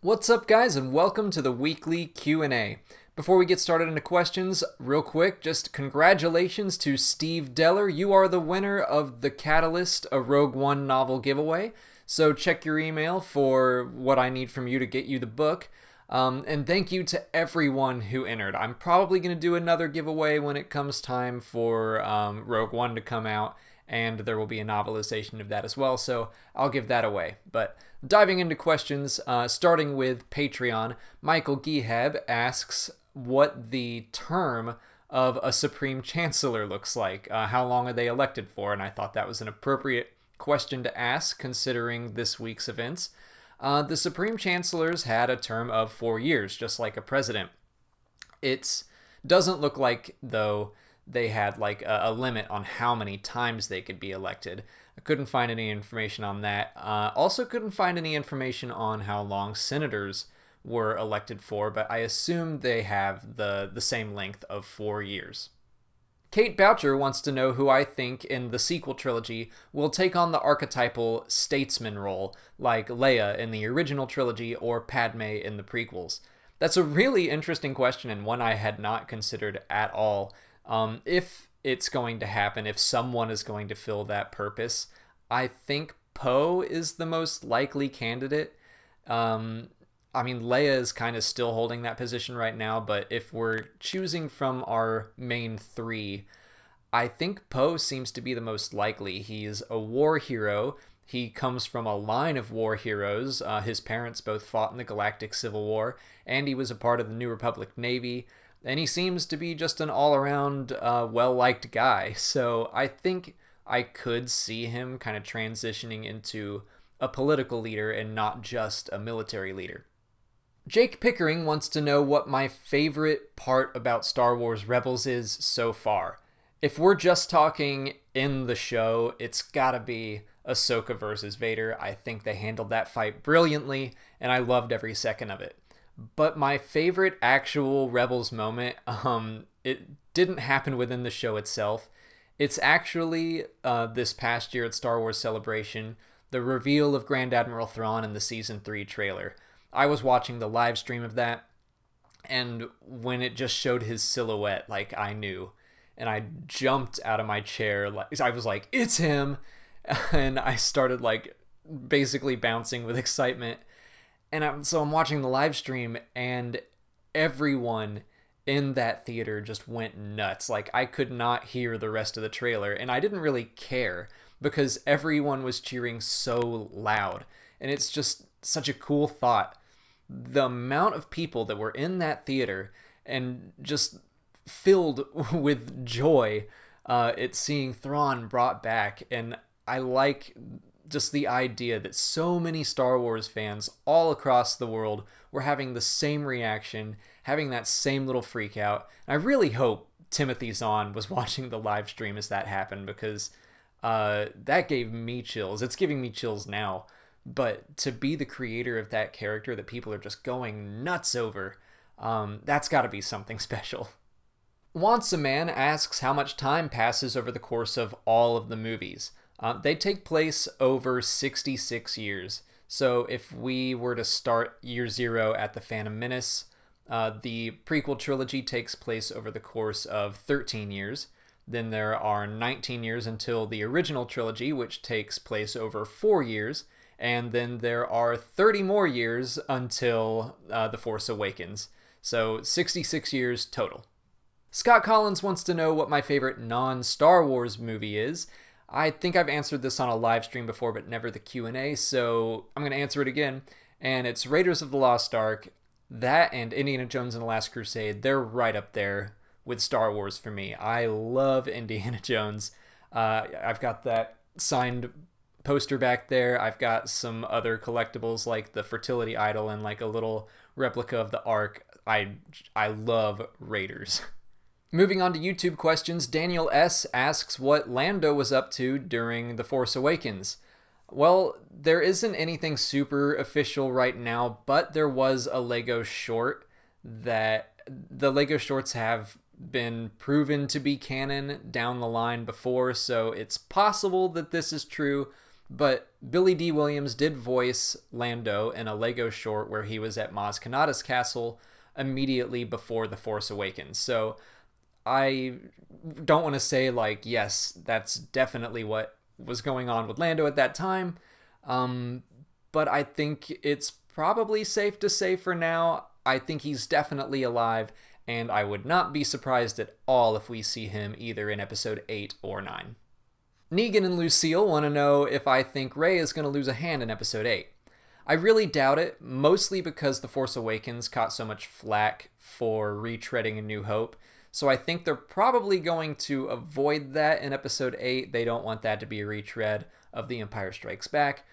What's up, guys, and welcome to the weekly Q&A. Before we get started into questions, real quick, just congratulations to Steve Deller. You are the winner of the Catalyst, a Rogue One novel giveaway. So check your email for what I need from you to get you the book. And thank you to everyone who entered. I'm probably going to do another giveaway when it comes time for Rogue One to come out, and there will be a novelization of that as well, so I'll give that away. But diving into questions, starting with Patreon, Michael Geheb asks what the term of a Supreme Chancellor looks like. How long are they elected for? And I thought that was an appropriate question to ask considering this week's events. The Supreme Chancellors had a term of 4 years, just like a president. It doesn't look like, though, they had like a limit on how many times they could be elected. I couldn't find any information on that. Also couldn't find any information on how long senators were elected for, but I assume they have the same length of 4 years. Kate Boucher wants to know who I think in the sequel trilogy will take on the archetypal statesman role, like Leia in the original trilogy or Padme in the prequels. That's a really interesting question and one I had not considered at all. If it's going to happen, if someone is going to fill that purpose, I think Poe is the most likely candidate. I mean, Leia is kind of still holding that position right now, but if we're choosing from our main three, I think Poe seems to be the most likely. He's a war hero. He comes from a line of war heroes. His parents both fought in the Galactic Civil War, and he was a part of the New Republic Navy. And he seems to be just an all-around well-liked guy. So I think I could see him kind of transitioning into a political leader and not just a military leader. Jake Pickering wants to know what my favorite part about Star Wars Rebels is so far. If we're just talking in the show, it's gotta be Ahsoka versus Vader. I think they handled that fight brilliantly, and I loved every second of it. But my favorite actual Rebels moment, it didn't happen within the show itself. It's actually this past year at Star Wars Celebration, the reveal of Grand Admiral Thrawn in the Season 3 trailer. I was watching the live stream of that, and when it just showed his silhouette, like, I knew. And I jumped out of my chair. Like, I was like, it's him! And I started, like, basically bouncing with excitement. And so I'm watching the live stream, and everyone in that theater just went nuts. Like, I could not hear the rest of the trailer, and I didn't really care because everyone was cheering so loud. And it's just such a cool thought. The amount of people that were in that theater and just filled with joy at seeing Thrawn brought back. And I like just the idea that so many Star Wars fans all across the world were having the same reaction, having that same little freak out. And I really hope Timothy Zahn was watching the live stream as that happened, because that gave me chills. It's giving me chills now. But to be the creator of that character that people are just going nuts over, that's got to be something special. Wants a Man asks how much time passes over the course of all of the movies. They take place over 66 years. So if we were to start year 0 at The Phantom Menace, the prequel trilogy takes place over the course of 13 years. Then there are 19 years until the original trilogy, which takes place over 4 years. And then there are 30 more years until The Force Awakens. So 66 years total. Scott Collins wants to know what my favorite non-Star Wars movie is. I think I've answered this on a live stream before, but never the Q&A, so I'm going to answer it again. And it's Raiders of the Lost Ark. That and Indiana Jones and the Last Crusade, they're right up there with Star Wars for me. I love Indiana Jones. I've got that signed poster back there. I've got some other collectibles like the fertility idol and like a little replica of the Ark. I love Raiders. Moving on to YouTube questions, Daniel S. asks what Lando was up to during The Force Awakens. Well, there isn't anything super official right now, but there was a Lego short that the Lego shorts have been proven to be canon down the line before, so it's possible that this is true. But Billy D. Williams did voice Lando in a Lego short where he was at Maz Kanata's castle immediately before The Force Awakens. So I don't want to say, like, yes, that's definitely what was going on with Lando at that time. But I think it's probably safe to say for now, I think he's definitely alive, and I would not be surprised at all if we see him either in episode 8 or 9. Negan and Lucille want to know if I think Rey is going to lose a hand in episode 8. I really doubt it, mostly because The Force Awakens caught so much flack for retreading A New Hope. So I think they're probably going to avoid that in episode 8. They don't want that to be a retread of The Empire Strikes Back.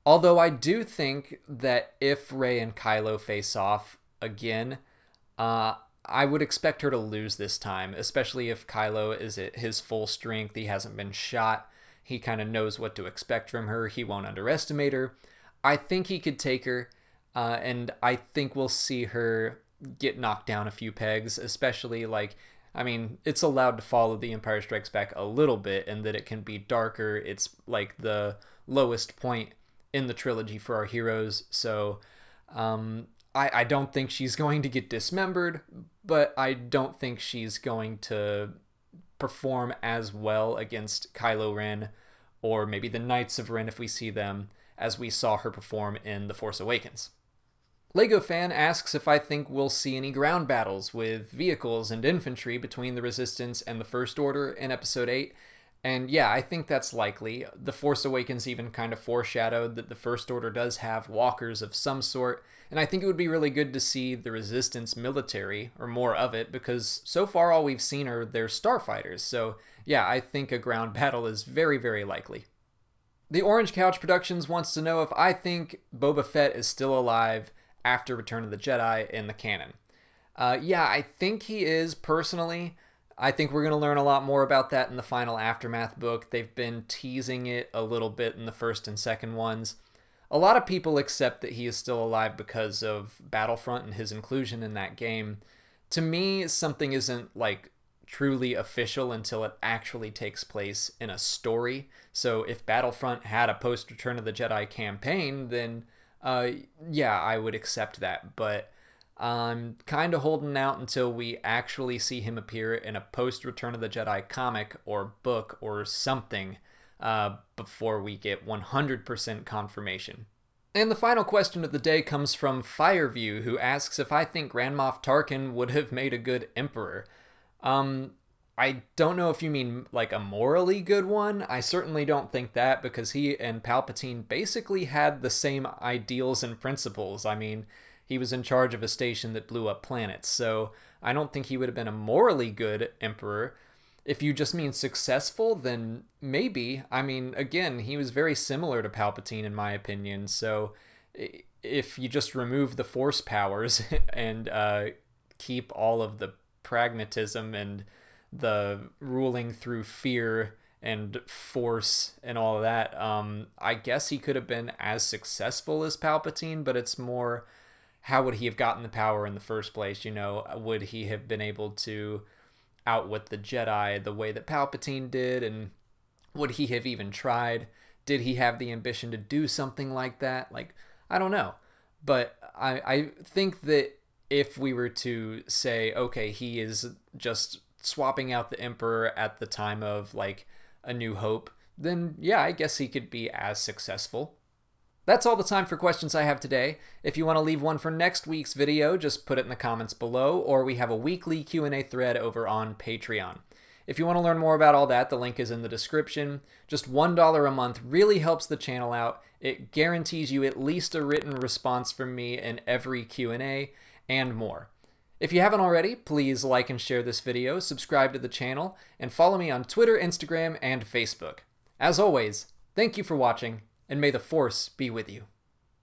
Although I do think that if Rey and Kylo face off again, I would expect her to lose this time, especially if Kylo is at his full strength. He hasn't been shot. He kind of knows what to expect from her. He won't underestimate her. I think he could take her, and I think we'll see her get knocked down a few pegs, especially, like, I mean, it's allowed to follow The Empire Strikes Back a little bit, and that it can be darker. It's like the lowest point in the trilogy for our heroes, so I don't think she's going to get dismembered, but I don't think she's going to perform as well against Kylo Ren, or maybe the Knights of Ren if we see them, as we saw her perform in The Force Awakens. Lego Fan asks if I think we'll see any ground battles with vehicles and infantry between the Resistance and the First Order in Episode 8. And yeah, I think that's likely. The Force Awakens even kind of foreshadowed that the First Order does have walkers of some sort, and I think it would be really good to see the Resistance military, or more of it, because so far all we've seen are their starfighters. So yeah, I think a ground battle is very, very likely. The Orange Couch Productions wants to know if I think Boba Fett is still alive after Return of the Jedi in the canon. Yeah, I think he is, personally. I think we're going to learn a lot more about that in the final Aftermath book. They've been teasing it a little bit in the first and second ones. A lot of people accept that he is still alive because of Battlefront and his inclusion in that game. To me, something isn't, like, truly official until it actually takes place in a story. So if Battlefront had a post-Return of the Jedi campaign, then yeah, I would accept that. But I'm kind of holding out until we actually see him appear in a post-Return of the Jedi comic or book or something before we get 100% confirmation. And the final question of the day comes from Fireview, who asks if I think Grand Moff Tarkin would have made a good emperor. I don't know if you mean like a morally good one. I certainly don't think that, because he and Palpatine basically had the same ideals and principles. I mean, he was in charge of a station that blew up planets, so I don't think he would have been a morally good emperor. If you just mean successful, then maybe. I mean, again, he was very similar to Palpatine in my opinion, so if you just remove the Force powers and keep all of the pragmatism and the ruling through fear and force and all of that, I guess he could have been as successful as Palpatine, but it's more, how would he have gotten the power in the first place? You know, would he have been able to outwit the Jedi the way that Palpatine did, and would he have even tried? Did he have the ambition to do something like that? Like, I don't know. But I think that if we were to say, okay, he is just swapping out the Emperor at the time of, like, A New Hope, then yeah, I guess he could be as successful. That's all the time for questions I have today. If you want to leave one for next week's video, just put it in the comments below, or we have a weekly Q&A thread over on Patreon. If you want to learn more about all that, the link is in the description. Just $1 a month really helps the channel out. It guarantees you at least a written response from me in every Q&A, and more. If you haven't already, please like and share this video, subscribe to the channel, and follow me on Twitter, Instagram, and Facebook. As always, thank you for watching, and may the Force be with you.